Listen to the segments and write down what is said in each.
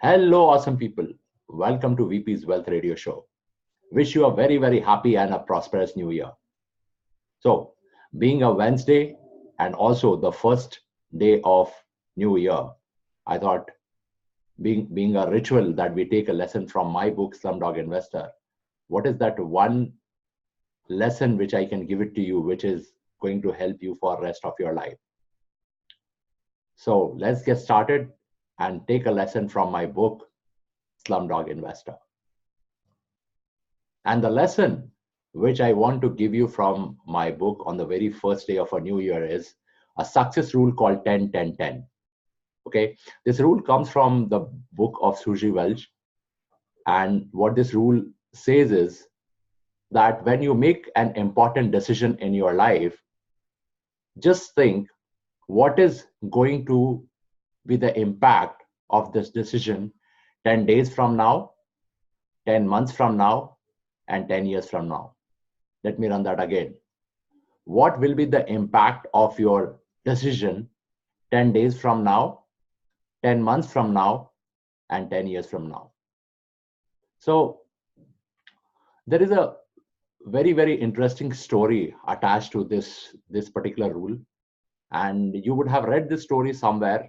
Hello, awesome people. Welcome to VP's Wealth Radio Show. Wish you a very, very happy and a prosperous new year. So, being a Wednesday and also the first day of new year, I thought being a ritual that we take a lesson from my book, Slumdog Investor. What is that one lesson which I can give it to you, which is going to help you for the rest of your life? So, let's get started and take a lesson from my book, Slumdog Investor. And the lesson which I want to give you from my book on the very first day of a new year is a success rule called 10-10-10. Okay, this rule comes from the book of Suzy Welch. And what this rule says is that when you make an important decision in your life, just think what is going to be the impact of this decision 10 days from now, 10 months from now, and 10 years from now. Let me run that again. What will be the impact of your decision 10 days from now, 10 months from now, and 10 years from now? So there is a very, very interesting story attached to this particular rule. And you would have read this story somewhere,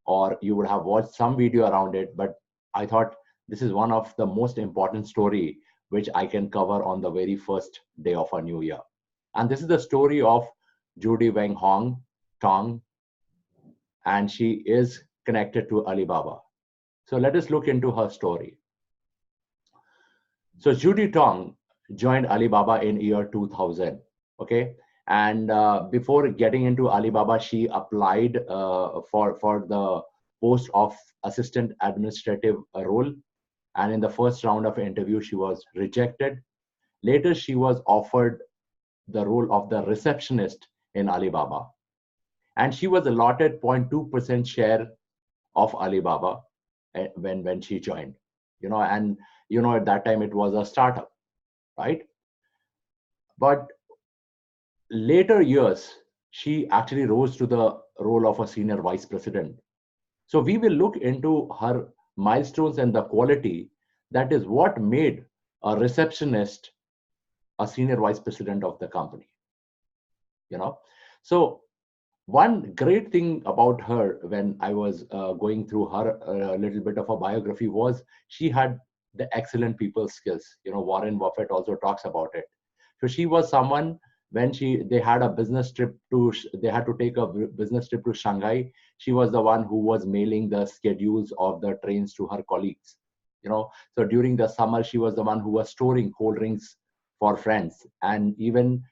or you would have watched some video around it, but I thought this is one of the most important story which I can cover on the very first day of a new year. And this is the story of Judy Tong, and she is connected to Alibaba. So let us look into her story. So Judy Tong joined Alibaba in year 2000, okay? And before getting into Alibaba, she applied for the post of assistant administrative role. And in the first round of interview, she was rejected. Later, she was offered the role of the receptionist in Alibaba. And she was allotted 0.2% share of Alibaba when she joined. And at that time, it was a startup, right? But later years, she actually rose to the role of a senior vice president. So we will look into her milestones and the quality that is what made a receptionist a senior vice president of the company. So one great thing about her when I was going through her a little bit of a biography was she had the excellent people skills. Warren Buffett also talks about it. So she was someone when they had a business trip they had to take a business trip to Shanghai. She was the one who was mailing the schedules of the trains to her colleagues. So during the summer, she was the one who was storing cold drinks for friends. And even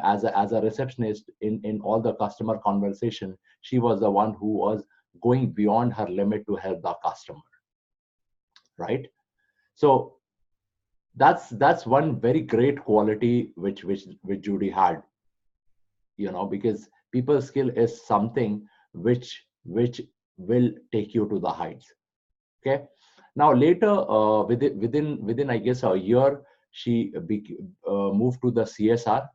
as a receptionist in all the customer conversation, she was the one who was going beyond her limit to help the customer, right? So that's one very great quality which Judy had, because people skill is something which will take you to the heights. Okay. Now later, within I guess a year, she moved to the CSR,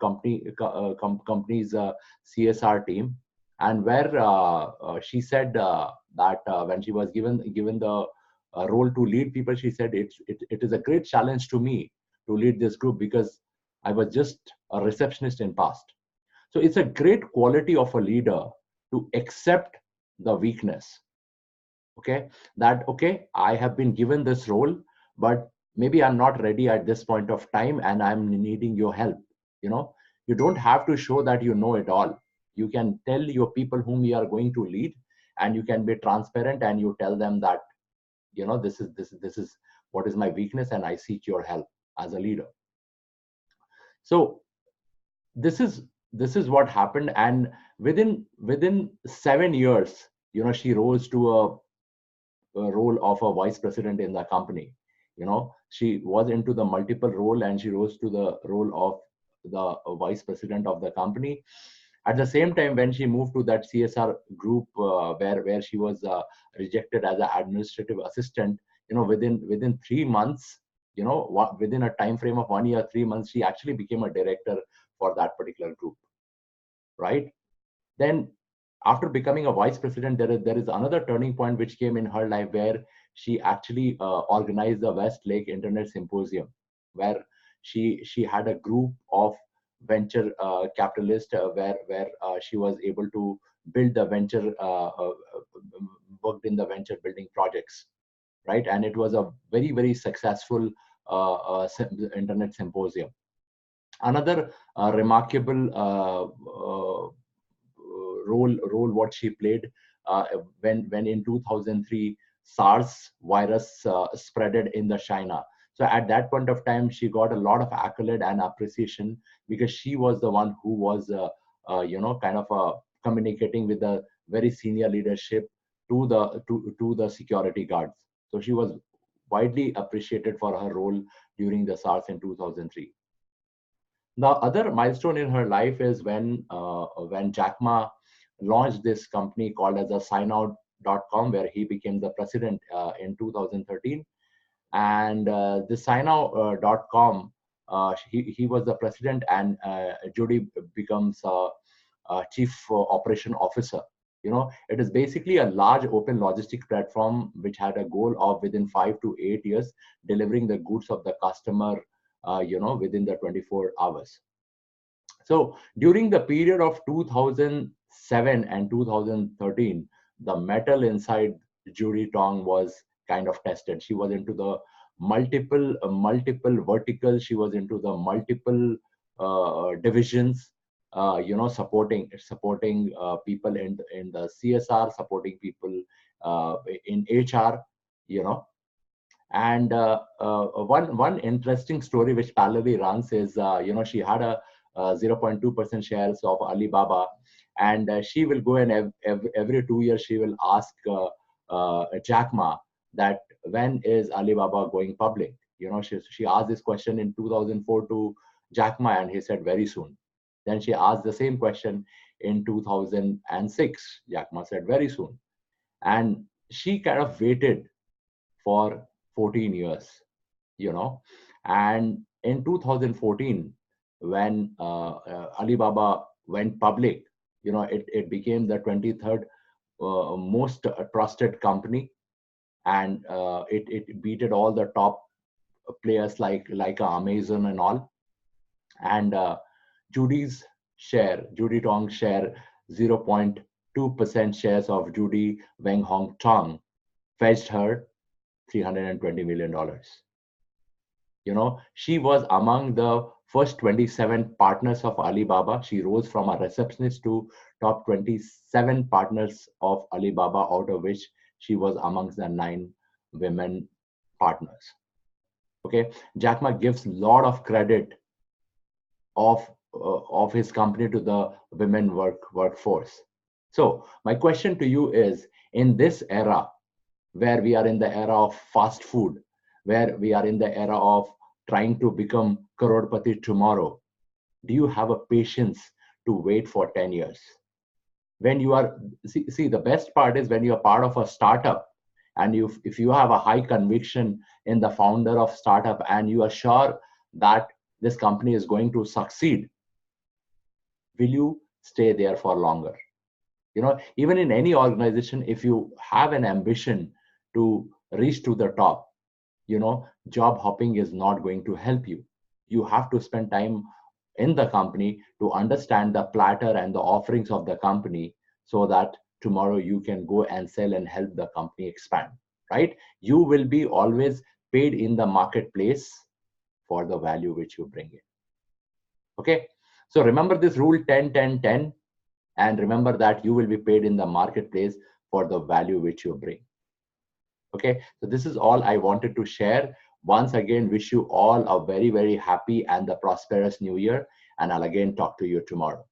company's CSR team, and where she said that when she was given the role to lead people, she said it is a great challenge to me to lead this group because I was just a receptionist in past. So it's a great quality of a leader to accept the weakness. Okay, I have been given this role, but maybe I'm not ready at this point of time and I'm needing your help. You don't have to show that you know it all. You can tell your people whom you are going to lead, and you can be transparent and you tell them that this is what is my weakness and I seek your help as a leader. So this is what happened, and within 7 years, she rose to a role of a vice president in the company. She was into the multiple role and she rose to the role of the vice president of the company. At the same time, when she moved to that CSR group where she was rejected as an administrative assistant, within 3 months, within a time frame of 1 year, 3 months, she actually became a director for that particular group, right? Then after becoming a vice president, there is another turning point which came in her life, where she actually organized the West Lake Internet Symposium, where she had a group of venture capitalists, where she was able to build the venture worked in the venture building projects, right? And it was a very successful internet symposium. Another remarkable role what she played when in 2003 SARS virus spreaded in the China. So at that point of time, she got a lot of accolade and appreciation, because she was the one who was kind of communicating with the very senior leadership to the security guards. So she was widely appreciated for her role during the SARS in 2003. The other milestone in her life is when Jack Ma launched this company called as a signout.com, where he became the president in 2013. And the signout.com, he was the president, and Judy becomes chief operation officer. It is basically a large open logistic platform which had a goal of within 5 to 8 years delivering the goods of the customer, within the 24 hours. So during the period of 2007 and 2013, the metal inside Judy Tong was kind of tested. She was into the multiple verticals. She was into the multiple divisions. Supporting people in the CSR, supporting people in HR. And one interesting story which parallelly runs is, she had a 0.2% shares of Alibaba, and she will go and every 2 years she will ask Jack Ma that when is Alibaba going public. She asked this question in 2004 to Jack Ma, and he said very soon. Then she asked the same question in 2006. Jack Ma said very soon, and she kind of waited for 14 years. And in 2014, when Alibaba went public, it became the 23rd most trusted company, and it beated all the top players like Amazon and all. And Judy Tong's share, 0.2% shares of Judy Wenhong Tong, fetched her $320 million. She was among the first 27 partners of Alibaba. She rose from a receptionist to top 27 partners of Alibaba, out of which she was amongst the 9 women partners. Okay, Jack Ma gives a lot of credit of his company to the women workforce. So my question to you is, in this era, where we are in the era of fast food, where we are in the era of trying to become crorepati tomorrow, do you have a patience to wait for 10 years? When you are, see, the best part is when you are part of a startup, and if you have a high conviction in the founder of startup, and you are sure that this company is going to succeed, will you stay there for longer? Even in any organization, if you have an ambition to reach to the top, job hopping is not going to help you. You have to spend time in the company to understand the platter and the offerings of the company, so that tomorrow you can go and sell and help the company expand, right? You will be always paid in the marketplace for the value which you bring in. Okay, so remember this rule 10-10-10, and remember that you will be paid in the marketplace for the value which you bring. Okay, so this is all I wanted to share. Once again, wish you all a very happy and the prosperous new year, and I'll again talk to you tomorrow.